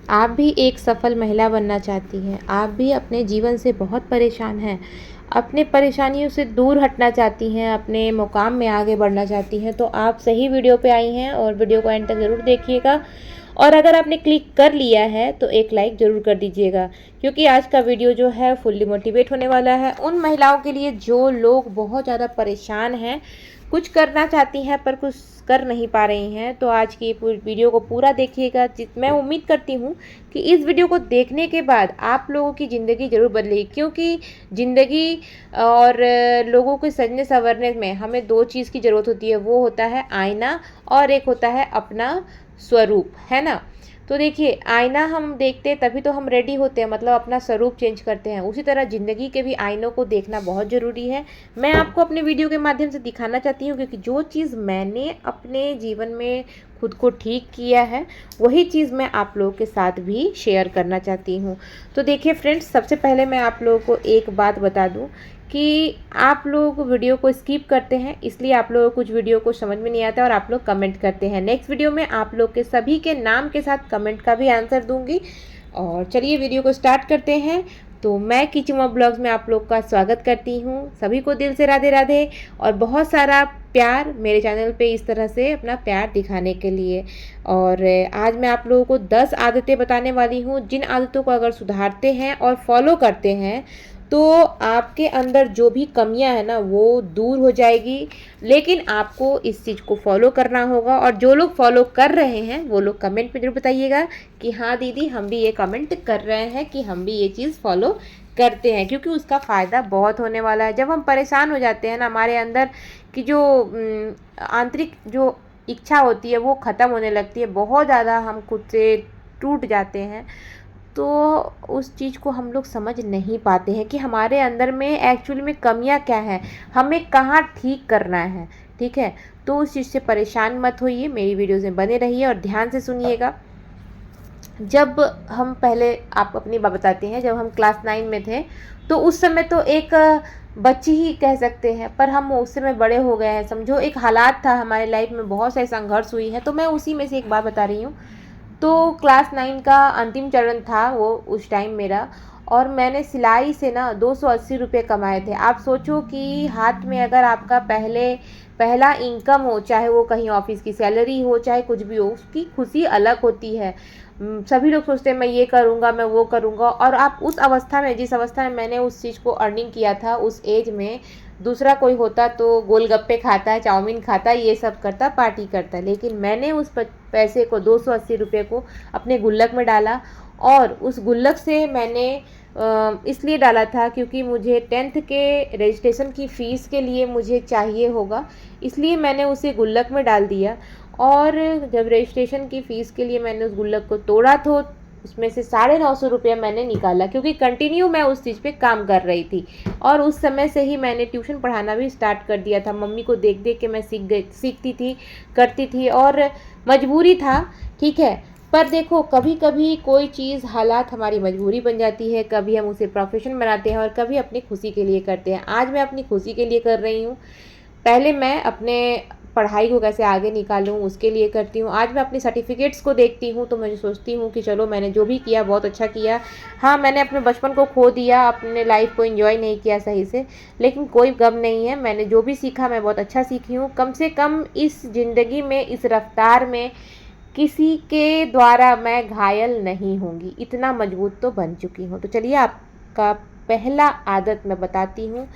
आप भी एक सफल महिला बनना चाहती हैं, आप भी अपने जीवन से बहुत परेशान हैं, अपने परेशानियों से दूर हटना चाहती हैं, अपने मुकाम में आगे बढ़ना चाहती हैं, तो आप सही वीडियो पे आई हैं और वीडियो को एंड तक ज़रूर देखिएगा। और अगर आपने क्लिक कर लिया है तो एक लाइक ज़रूर कर दीजिएगा, क्योंकि आज का वीडियो जो है फुल्ली मोटिवेट होने वाला है उन महिलाओं के लिए जो लोग बहुत ज़्यादा परेशान हैं, कुछ करना चाहती हैं पर कुछ कर नहीं पा रही हैं। तो आज की वीडियो को पूरा देखिएगा। मैं उम्मीद करती हूँ कि इस वीडियो को देखने के बाद आप लोगों की ज़िंदगी ज़रूर बदलेगी, क्योंकि ज़िंदगी और लोगों के सजने संवरने में हमें दो चीज़ की ज़रूरत होती है, वो होता है आईना और एक होता है अपना स्वरूप, है ना। तो देखिए, आईना हम देखते हैं तभी तो हम रेडी होते हैं, मतलब अपना स्वरूप चेंज करते हैं। उसी तरह ज़िंदगी के भी आईनों को देखना बहुत ज़रूरी है। मैं आपको अपने वीडियो के माध्यम से दिखाना चाहती हूँ, क्योंकि जो चीज़ मैंने अपने जीवन में खुद को ठीक किया है वही चीज़ मैं आप लोगों के साथ भी शेयर करना चाहती हूँ। तो देखिए फ्रेंड्स, सबसे पहले मैं आप लोगों को एक बात बता दूँ कि आप लोग वीडियो को स्किप करते हैं, इसलिए आप लोगों को कुछ वीडियो को समझ में नहीं आता और आप लोग कमेंट करते हैं। नेक्स्ट वीडियो में आप लोग के सभी के नाम के साथ कमेंट का भी आंसर दूंगी। और चलिए वीडियो को स्टार्ट करते हैं। तो मैं किचुमा ब्लॉग्स में आप लोग का स्वागत करती हूँ। सभी को दिल से राधे राधे और बहुत सारा प्यार मेरे चैनल पे इस तरह से अपना प्यार दिखाने के लिए। और आज मैं आप लोगों को 10 आदतें बताने वाली हूँ, जिन आदतों को अगर सुधारते हैं और फॉलो करते हैं तो आपके अंदर जो भी कमियां है ना वो दूर हो जाएगी। लेकिन आपको इस चीज़ को फॉलो करना होगा, और जो लोग फॉलो कर रहे हैं वो लोग कमेंट में जरूर बताइएगा कि हाँ दीदी, हम भी ये कमेंट कर रहे हैं कि हम भी ये चीज़ फॉलो करते हैं, क्योंकि उसका फ़ायदा बहुत होने वाला है। जब हम परेशान हो जाते हैं ना, हमारे अंदर की जो आंतरिक जो इच्छा होती है वो ख़त्म होने लगती है, बहुत ज़्यादा हम खुद से टूट जाते हैं, तो उस चीज़ को हम लोग समझ नहीं पाते हैं कि हमारे अंदर में एक्चुअली में कमियां क्या है, हमें कहाँ ठीक करना है। ठीक है, तो उस चीज़ से परेशान मत होइए, मेरी वीडियोज़ में बने रहिए और ध्यान से सुनिएगा। जब हम पहले आप अपनी बात बताते हैं, जब हम क्लास 9 में थे तो उस समय तो एक बच्ची ही कह सकते हैं, पर हम उस समय बड़े हो गए हैं। समझो एक हालात था हमारे लाइफ में, बहुत सारी संघर्ष हुई है, तो मैं उसी में से एक बात बता रही हूँ। तो क्लास 9 का अंतिम चरण था वो उस टाइम मेरा, और मैंने सिलाई से ना 280 रुपये कमाए थे। आप सोचो कि हाथ में अगर आपका पहला इनकम हो, चाहे वो कहीं ऑफिस की सैलरी हो चाहे कुछ भी हो, उसकी खुशी अलग होती है। सभी लोग सोचते हैं मैं ये करूँगा, मैं वो करूँगा, और आप उस अवस्था में, जिस अवस्था में मैंने उस चीज़ को अर्निंग किया था उस एज में, दूसरा कोई होता तो गोलगप्पे खाता है, चाउमीन खाता है, ये सब करता, पार्टी करता है। लेकिन मैंने उस पैसे को 280 रुपये को अपने गुल्लक में डाला, और उस गुल्लक से मैंने इसलिए डाला था क्योंकि मुझे 10th के रजिस्ट्रेशन की फ़ीस के लिए मुझे चाहिए होगा, इसलिए मैंने उसे गुल्लक में डाल दिया। और जब रजिस्ट्रेशन की फ़ीस के लिए मैंने उस गुल्लक को तोड़ा तो उसमें से 950 रुपये मैंने निकाला, क्योंकि कंटिन्यू मैं उस चीज़ पे काम कर रही थी। और उस समय से ही मैंने ट्यूशन पढ़ाना भी स्टार्ट कर दिया था। मम्मी को देख देख के मैं सीखती थी, करती थी, और मजबूरी था, ठीक है। पर देखो, कभी कभी कोई चीज़, हालात हमारी मजबूरी बन जाती है, कभी हम उसे प्रोफेशन बनाते हैं और कभी अपनी खुशी के लिए करते हैं। आज मैं अपनी खुशी के लिए कर रही हूँ, पहले मैं अपने पढ़ाई को कैसे आगे निकालूं उसके लिए करती हूँ। आज मैं अपने सर्टिफिकेट्स को देखती हूँ तो मैं सोचती हूँ कि चलो, मैंने जो भी किया बहुत अच्छा किया। हाँ, मैंने अपने बचपन को खो दिया, अपने लाइफ को एंजॉय नहीं किया सही से, लेकिन कोई गम नहीं है। मैंने जो भी सीखा मैं बहुत अच्छा सीखी हूँ। कम से कम इस ज़िंदगी में, इस रफ्तार में किसी के द्वारा मैं घायल नहीं होंगी, इतना मजबूत तो बन चुकी हूँ। तो चलिए, आपका पहला आदत मैं बताती हूँ,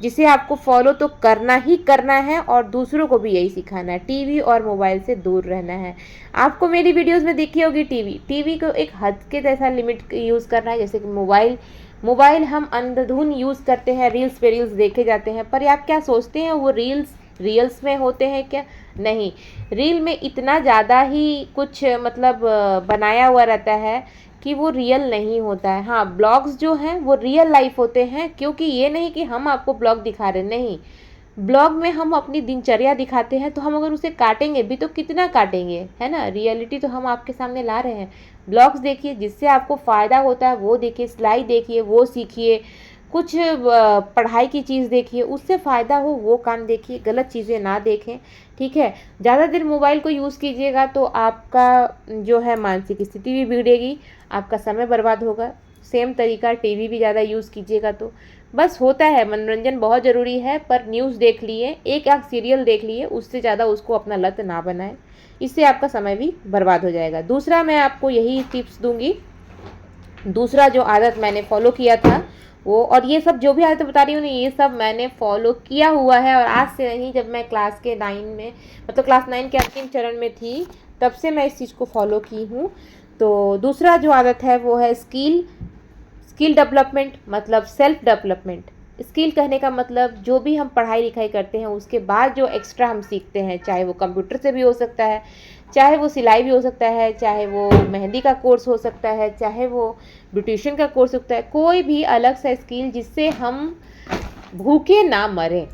जिसे आपको फॉलो तो करना ही करना है और दूसरों को भी यही सिखाना है। टीवी और मोबाइल से दूर रहना है। आपको मेरी वीडियोस में देखी होगी टीवी को एक हद के जैसा लिमिट यूज़ करना है। जैसे कि मोबाइल हम अंधाधुन यूज़ करते हैं, रील्स पे रील्स देखे जाते हैं, पर आप क्या सोचते हैं वो रील्स में होते हैं क्या? नहीं, रील में इतना ज़्यादा ही कुछ मतलब बनाया हुआ रहता है कि वो रियल नहीं होता है। हाँ, ब्लॉग्स जो हैं वो रियल लाइफ होते हैं, क्योंकि ये नहीं कि हम आपको ब्लॉग दिखा रहे, नहीं, ब्लॉग में हम अपनी दिनचर्या दिखाते हैं, तो हम अगर उसे काटेंगे भी तो कितना काटेंगे, है ना। रियलिटी तो हम आपके सामने ला रहे हैं। ब्लॉग्स देखिए, जिससे आपको फ़ायदा होता है वो देखिए, सिलाई देखिए, वो सीखिए, कुछ पढ़ाई की चीज़ देखिए, उससे फ़ायदा हो वो काम देखिए, गलत चीज़ें ना देखें, ठीक है। ज़्यादा देर मोबाइल को यूज़ कीजिएगा तो आपका जो है मानसिक स्थिति भी बिगड़ेगी, आपका समय बर्बाद होगा। सेम तरीका टीवी भी ज़्यादा यूज़ कीजिएगा तो बस होता है, मनोरंजन बहुत ज़रूरी है, पर न्यूज़ देख लिए, एक आध सीरियल देख लिए, उससे ज़्यादा उसको अपना लत ना बनाएं, इससे आपका समय भी बर्बाद हो जाएगा। दूसरा मैं आपको यही टिप्स दूंगी, दूसरा जो आदत मैंने फॉलो किया था वो, और ये सब जो भी आदतें बता रही हूँ ना, ये सब मैंने फॉलो किया हुआ है, और आज से नहीं, जब मैं क्लास के 9 में, मतलब क्लास 9 के अंतिम चरण में थी, तब से मैं इस चीज़ को फॉलो की हूँ। तो दूसरा जो आदत है वो है स्किल डेवलपमेंट, मतलब सेल्फ डेवलपमेंट। स्किल कहने का मतलब जो भी हम पढ़ाई लिखाई करते हैं उसके बाद जो एक्स्ट्रा हम सीखते हैं, चाहे वो कंप्यूटर से भी हो सकता है, चाहे वो सिलाई भी हो सकता है, चाहे वो मेहंदी का कोर्स हो सकता है, चाहे वो ब्यूटिशियन का कोर्स हो सकता है, कोई भी अलग सा स्किल जिससे हम भूखे ना मरें,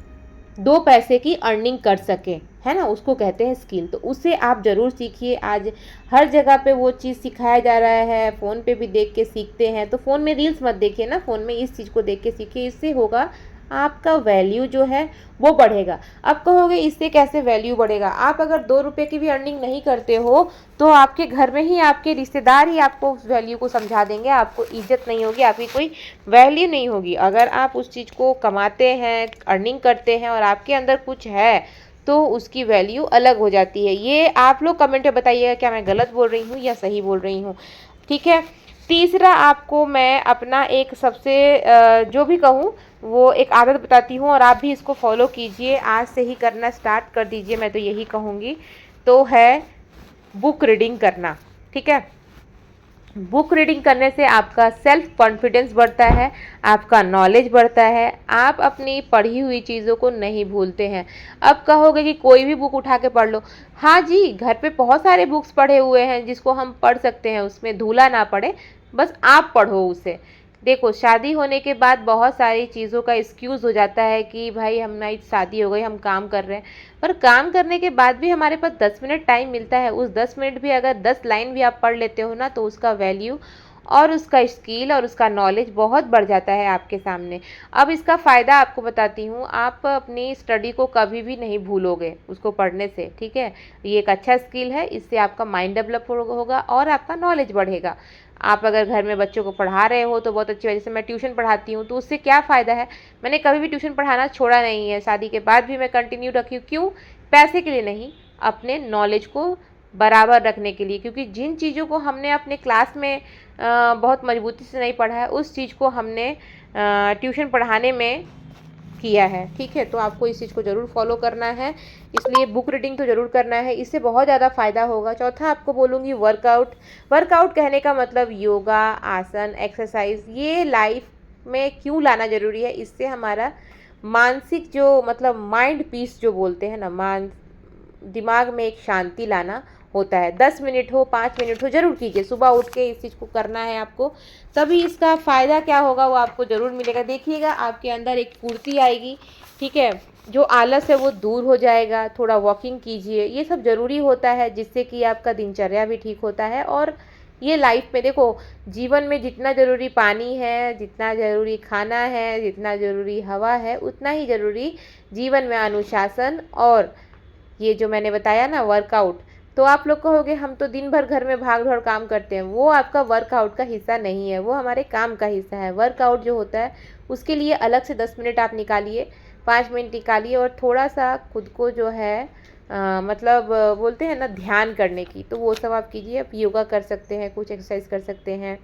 2 पैसे की अर्निंग कर सकें, है ना, उसको कहते हैं स्किल। तो उसे आप ज़रूर सीखिए। आज हर जगह पे वो चीज़ सिखाया जा रहा है, फ़ोन पे भी देख के सीखते हैं, तो फ़ोन में रील्स मत देखिए ना, फ़ोन में इस चीज़ को देख के सीखिए, इससे होगा आपका वैल्यू जो है वो बढ़ेगा। अब कहोगे इससे कैसे वैल्यू बढ़ेगा? आप अगर 2 रुपये की भी अर्निंग नहीं करते हो तो आपके घर में ही आपके रिश्तेदार ही आपको उस वैल्यू को समझा देंगे, आपको इज्जत नहीं होगी, आपकी कोई वैल्यू नहीं होगी। अगर आप उस चीज़ को कमाते हैं, अर्निंग करते हैं और आपके अंदर कुछ है तो उसकी वैल्यू अलग हो जाती है। ये आप लोग कमेंट में बताइएगा क्या मैं गलत बोल रही हूँ या सही बोल रही हूँ, ठीक है। तीसरा आपको मैं अपना एक सबसे जो भी कहूँ वो एक आदत बताती हूँ, और आप भी इसको फॉलो कीजिए, आज से ही करना स्टार्ट कर दीजिए, मैं तो यही कहूँगी, तो है बुक रीडिंग करना, ठीक है। बुक रीडिंग करने से आपका सेल्फ कॉन्फिडेंस बढ़ता है, आपका नॉलेज बढ़ता है, आप अपनी पढ़ी हुई चीज़ों को नहीं भूलते हैं। अब कहोगे कि कोई भी बुक उठा के पढ़ लो, हाँ जी, घर पे बहुत सारे बुक्स पढ़े हुए हैं जिसको हम पढ़ सकते हैं, उसमें धूला ना पड़े, बस आप पढ़ो उसे। देखो, शादी होने के बाद बहुत सारी चीज़ों का एक्सक्यूज़ हो जाता है कि भाई हमारी शादी हो गई, हम काम कर रहे हैं, पर काम करने के बाद भी हमारे पास 10 मिनट टाइम मिलता है, उस 10 मिनट भी अगर 10 लाइन भी आप पढ़ लेते हो ना, तो उसका वैल्यू और उसका स्किल और उसका नॉलेज बहुत बढ़ जाता है आपके सामने। अब इसका फ़ायदा आपको बताती हूँ, आप अपनी स्टडी को कभी भी नहीं भूलोगे उसको पढ़ने से, ठीक है। ये एक अच्छा स्किल है, इससे आपका माइंड डेवलप होगा और आपका नॉलेज बढ़ेगा। आप अगर घर में बच्चों को पढ़ा रहे हो तो बहुत अच्छी बात, जैसे मैं ट्यूशन पढ़ाती हूँ तो उससे क्या फ़ायदा है, मैंने कभी भी ट्यूशन पढ़ाना छोड़ा नहीं है, शादी के बाद भी मैं कंटिन्यू रखी हूँ। क्यों? पैसे के लिए नहीं, अपने नॉलेज को बराबर रखने के लिए, क्योंकि जिन चीज़ों को हमने अपने क्लास में बहुत मजबूती से नहीं पढ़ा है, उस चीज़ को हमने ट्यूशन पढ़ाने में किया है, ठीक है। तो आपको इस चीज़ को ज़रूर फॉलो करना है, इसलिए बुक रीडिंग तो ज़रूर करना है, इससे बहुत ज़्यादा फ़ायदा होगा। चौथा आपको बोलूँगी वर्कआउट। वर्कआउट कहने का मतलब योगा, आसन, एक्सरसाइज, ये लाइफ में क्यों लाना ज़रूरी है, इससे हमारा मानसिक जो मतलब माइंड पीस जो बोलते हैं ना, दिमाग में एक शांति लाना होता है। 10 मिनट हो, 5 मिनट हो, ज़रूर कीजिए, सुबह उठ के इस चीज़ को करना है आपको, तभी इसका फ़ायदा क्या होगा वो आपको ज़रूर मिलेगा। देखिएगा आपके अंदर एक फुर्ती आएगी, ठीक है, जो आलस है वो दूर हो जाएगा। थोड़ा वॉकिंग कीजिए, ये सब ज़रूरी होता है, जिससे कि आपका दिनचर्या भी ठीक होता है। और ये लाइफ में देखो, जीवन में जितना ज़रूरी पानी है, जितना ज़रूरी खाना है, जितना ज़रूरी हवा है, उतना ही ज़रूरी जीवन में अनुशासन और ये जो मैंने बताया ना वर्कआउट। तो आप लोग कहोगे हम तो दिन भर घर में भाग दौड़ काम करते हैं, वो आपका वर्कआउट का हिस्सा नहीं है, वो हमारे काम का हिस्सा है। वर्कआउट जो होता है उसके लिए अलग से 10 मिनट आप निकालिए, 5 मिनट निकालिए, और थोड़ा सा खुद को जो है मतलब बोलते हैं ना ध्यान करने की, तो वो सब आप कीजिए। आप योगा कर सकते हैं, कुछ एक्सरसाइज कर सकते हैं,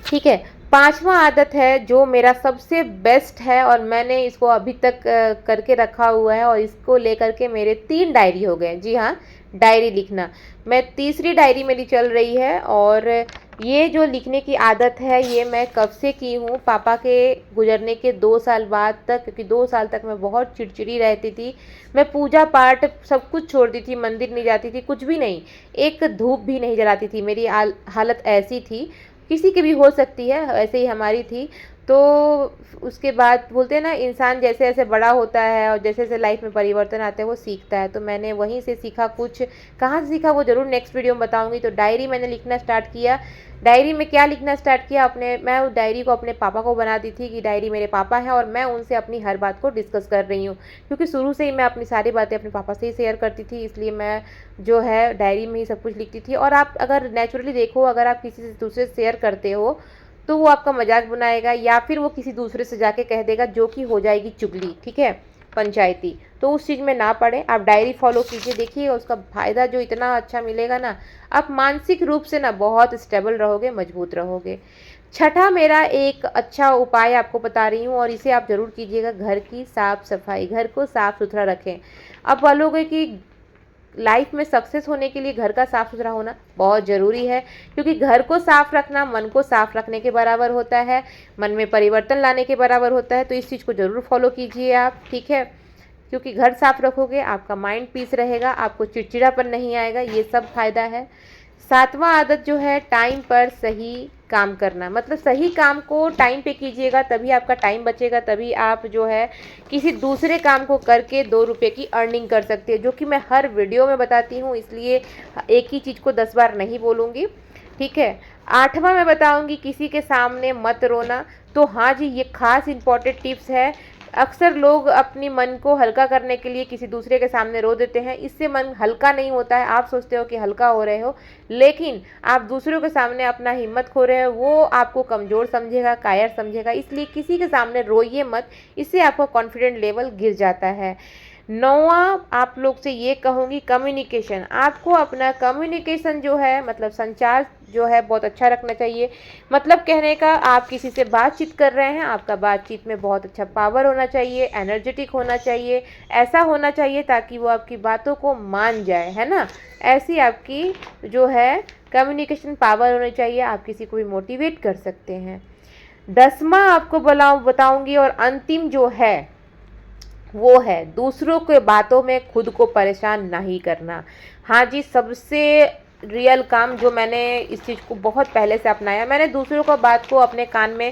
ठीक है। पांचवा आदत है जो मेरा सबसे बेस्ट है और मैंने इसको अभी तक करके रखा हुआ है, और इसको लेकर के मेरे 3 डायरी हो गए। जी हाँ, डायरी लिखना, मैं तीसरी डायरी मेरी चल रही है। और ये जो लिखने की आदत है ये मैं कब से की हूँ, पापा के गुजरने के 2 साल बाद तक, क्योंकि 2 साल तक मैं बहुत चिड़चिड़ी रहती थी। मैं पूजा पाठ सब कुछ छोड़ दी थी, मंदिर नहीं जाती थी, कुछ भी नहीं, एक धूप भी नहीं जलाती थी। मेरी हालत ऐसी थी, किसी की भी हो सकती है, ऐसे ही हमारी थी। तो उसके बाद बोलते हैं ना, इंसान जैसे जैसे बड़ा होता है और जैसे जैसे लाइफ में परिवर्तन आते हैं वो सीखता है। तो मैंने वहीं से सीखा कुछ, कहाँ से सीखा वो ज़रूर नेक्स्ट वीडियो में बताऊंगी। तो डायरी मैंने लिखना स्टार्ट किया। डायरी में क्या लिखना स्टार्ट किया, मैं उस डायरी को अपने पापा को बनाती थी कि डायरी मेरे पापा हैं और मैं उनसे अपनी हर बात को डिस्कस कर रही हूँ, क्योंकि शुरू से ही मैं अपनी सारी बातें अपने पापा से ही शेयर करती थी, इसलिए मैं जो है डायरी में ही सब कुछ लिखती थी। और आप अगर नेचुरली देखो, अगर आप किसी से दूसरे से शेयर करते हो तो वो आपका मजाक बनाएगा या फिर वो किसी दूसरे से जाके कह देगा, जो कि हो जाएगी चुगली, ठीक है, पंचायती। तो उस चीज़ में ना पड़े, आप डायरी फॉलो कीजिए, देखिए उसका फ़ायदा जो इतना अच्छा मिलेगा ना, आप मानसिक रूप से ना बहुत स्टेबल रहोगे, मजबूत रहोगे। छठा मेरा एक अच्छा उपाय आपको बता रही हूँ और इसे आप ज़रूर कीजिएगा, घर की साफ़ सफाई, घर को साफ़ सुथरा रखें। अब बोलोगे कि लाइफ में सक्सेस होने के लिए घर का साफ़ सुथरा होना बहुत ज़रूरी है, क्योंकि घर को साफ़ रखना मन को साफ़ रखने के बराबर होता है, मन में परिवर्तन लाने के बराबर होता है। तो इस चीज़ को ज़रूर फॉलो कीजिए आप, ठीक है, क्योंकि घर साफ़ रखोगे आपका माइंड पीस रहेगा, आपको चिड़चिड़ापन नहीं आएगा, ये सब फायदा है। सातवां आदत जो है, टाइम पर सही काम करना, मतलब सही काम को टाइम पे कीजिएगा, तभी आपका टाइम बचेगा, तभी आप जो है किसी दूसरे काम को करके 2 रुपये की अर्निंग कर सकते हैं, जो कि मैं हर वीडियो में बताती हूँ, इसलिए एक ही चीज़ को 10 बार नहीं बोलूँगी, ठीक है। आठवां मैं बताऊँगी, किसी के सामने मत रोना। तो हाँ जी, ये खास इंपॉर्टेंट टिप्स है। अक्सर लोग अपनी मन को हल्का करने के लिए किसी दूसरे के सामने रो देते हैं, इससे मन हल्का नहीं होता है। आप सोचते हो कि हल्का हो रहे हो, लेकिन आप दूसरों के सामने अपना हिम्मत खो रहे हो, वो आपको कमज़ोर समझेगा, कायर समझेगा, इसलिए किसी के सामने रोइए मत, इससे आपका कॉन्फिडेंट लेवल गिर जाता है। नौवां आप लोग से ये कहूँगी, कम्युनिकेशन, आपको अपना कम्युनिकेशन जो है, मतलब संचार जो है बहुत अच्छा रखना चाहिए। मतलब कहने का, आप किसी से बातचीत कर रहे हैं, आपका बातचीत में बहुत अच्छा पावर होना चाहिए, एनर्जेटिक होना चाहिए, ऐसा होना चाहिए ताकि वो आपकी बातों को मान जाए, है ना। ऐसी आपकी जो है कम्युनिकेशन पावर होनी चाहिए, आप किसी को भी मोटिवेट कर सकते हैं। 10वां आपको बताऊंगी और अंतिम जो है वो है, दूसरों के बातों में खुद को परेशान नहीं करना। हाँ जी, सबसे रियल काम जो मैंने इस चीज़ को बहुत पहले से अपनाया, मैंने दूसरों को बात को अपने कान में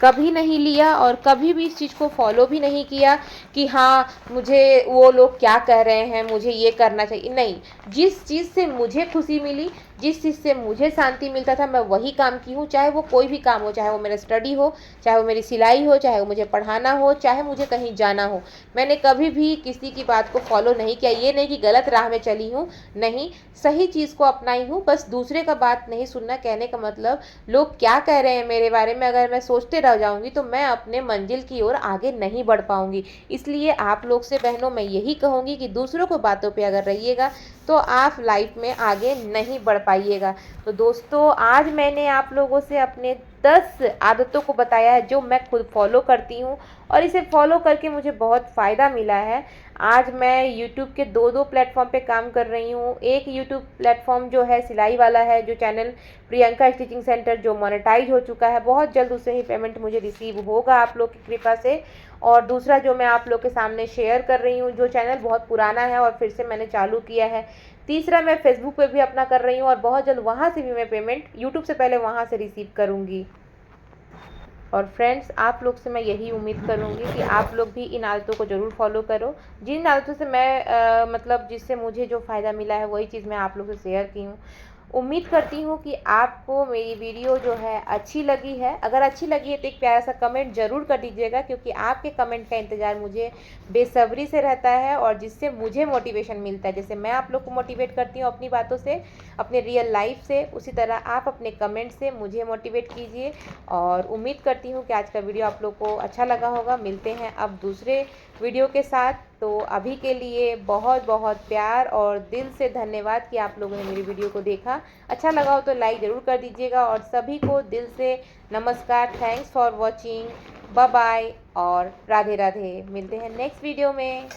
कभी नहीं लिया और कभी भी इस चीज़ को फॉलो भी नहीं किया कि हाँ मुझे वो लोग क्या कह रहे हैं, मुझे ये करना चाहिए, नहीं। जिस चीज़ से मुझे खुशी मिली, जिस चीज़ से मुझे शांति मिलता था, मैं वही काम की हूँ, चाहे वो कोई भी काम हो, चाहे वो मेरा स्टडी हो, चाहे वो मेरी सिलाई हो, चाहे वो मुझे पढ़ाना हो, चाहे मुझे कहीं जाना हो। मैंने कभी भी किसी की बात को फॉलो नहीं किया, ये नहीं कि गलत राह में चली हूँ, नहीं, सही चीज़ को अपनाई हूँ। बस दूसरे का बात नहीं सुनना, कहने का मतलब लोग क्या कह रहे हैं मेरे बारे में अगर मैं सोचते रह जाऊँगी तो मैं अपने मंजिल की ओर आगे नहीं बढ़ पाऊँगी। इसलिए आप लोग से बहनों मैं यही कहूँगी कि दूसरों को बातों पे अगर रहिएगा तो आप लाइफ में आगे नहीं बढ़ पाइएगा। तो दोस्तों, आज मैंने आप लोगों से अपने 10 आदतों को बताया है जो मैं खुद फॉलो करती हूँ और इसे फॉलो करके मुझे बहुत फ़ायदा मिला है। आज मैं यूट्यूब के 2 प्लेटफॉर्म पे काम कर रही हूँ। एक यूट्यूब प्लेटफॉर्म जो है सिलाई वाला है, जो चैनल प्रियंका स्टिचिंग सेंटर, जो मोनेटाइज हो चुका है, बहुत जल्द उससे ही पेमेंट मुझे रिसीव होगा आप लोग की कृपा से। और दूसरा जो मैं आप लोग के सामने शेयर कर रही हूँ, जो चैनल बहुत पुराना है और फिर से मैंने चालू किया है। तीसरा मैं फेसबुक पे भी अपना कर रही हूँ और बहुत जल्द वहाँ से भी मैं पेमेंट यूट्यूब से पहले वहाँ से रिसीव करूँगी। और फ्रेंड्स, आप लोग से मैं यही उम्मीद करूँगी कि आप लोग भी इन आदतों को ज़रूर फॉलो करो। जिन आदतों से मैं मतलब जिससे मुझे जो फ़ायदा मिला है वही चीज़ मैं आप लोग से शेयर की हूँ। उम्मीद करती हूँ कि आपको मेरी वीडियो जो है अच्छी लगी है। अगर अच्छी लगी है तो एक प्यारा सा कमेंट ज़रूर कर दीजिएगा, क्योंकि आपके कमेंट का इंतज़ार मुझे बेसब्री से रहता है और जिससे मुझे मोटिवेशन मिलता है। जैसे मैं आप लोग को मोटिवेट करती हूँ अपनी बातों से, अपने रियल लाइफ से, उसी तरह आप अपने कमेंट से मुझे मोटिवेट कीजिए। और उम्मीद करती हूँ कि आज का वीडियो आप लोग को अच्छा लगा होगा। मिलते हैं अब दूसरे वीडियो के साथ। तो अभी के लिए बहुत बहुत प्यार और दिल से धन्यवाद कि आप लोगों ने मेरी वीडियो को देखा। अच्छा लगा हो तो लाइक ज़रूर कर दीजिएगा और सभी को दिल से नमस्कार, thanks for watching, bye bye और राधे राधे। मिलते हैं नेक्स्ट वीडियो में।